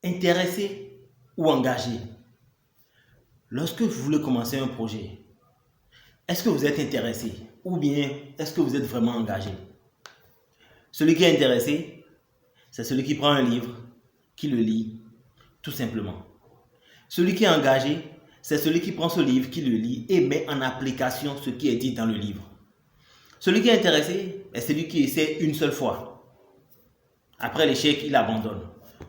Intéressé ou engagé? Lorsque vous voulez commencer un projet, est-ce que vous êtes intéressé ou bien est-ce que vous êtes vraiment engagé? Celui qui est intéressé, c'est celui qui prend un livre, qui le lit, tout simplement. Celui qui est engagé, c'est celui qui prend ce livre, qui le lit et met en application ce qui est dit dans le livre. Celui qui est intéressé est celui qui essaie une seule fois. Après l'échec, il abandonne.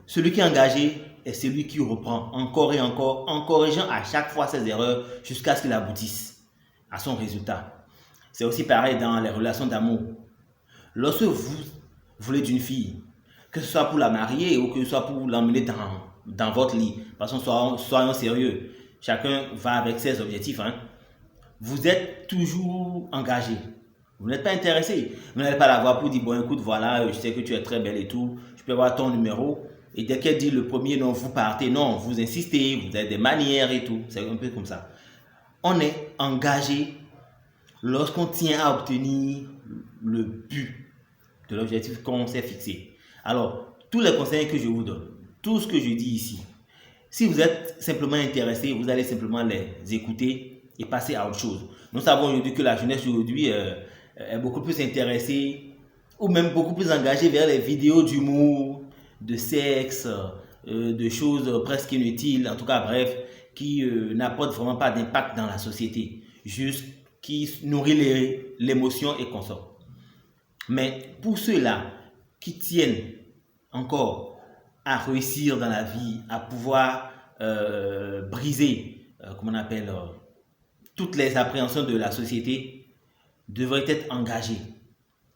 Celui qui est engagé est celui qui reprend encore et encore en corrigeant à chaque fois ses erreurs jusqu'à ce qu'il aboutisse à son résultat. C'est aussi pareil dans les relations d'amour. Lorsque vous voulez d'une fille, que ce soit pour la marier ou que ce soit pour l'emmener dans votre lit, parce que soyons sérieux, chacun va avec ses objectifs, hein. Vous êtes toujours engagé. Vous n'êtes pas intéressé. Vous n'allez pas la voir pour dire, bon écoute, voilà, je sais que tu es très belle et tout, je peux avoir ton numéro. Et dès qu'elle dit le premier non, vous partez. Non, vous insistez, vous avez des manières et tout. C'est un peu comme ça. On est engagé lorsqu'on tient à obtenir le but de l'objectif qu'on s'est fixé. Alors, tous les conseils que je vous donne, tout ce que je dis ici, si vous êtes simplement intéressé, vous allez simplement les écouter et passer à autre chose. Nous savons aujourd'hui que la jeunesse aujourd'hui est beaucoup plus intéressée ou même beaucoup plus engagée vers les vidéos d'humour, de sexe, de choses presque inutiles, en tout cas bref, qui n'apportent vraiment pas d'impact dans la société, juste qui nourrit l'émotion et consort. Mais pour ceux-là qui tiennent encore à réussir dans la vie, à pouvoir briser, comment on appelle, toutes les appréhensions de la société, devraient être engagés.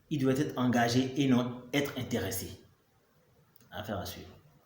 Ils devraient être engagés et non être intéressés. Affaire à suivre.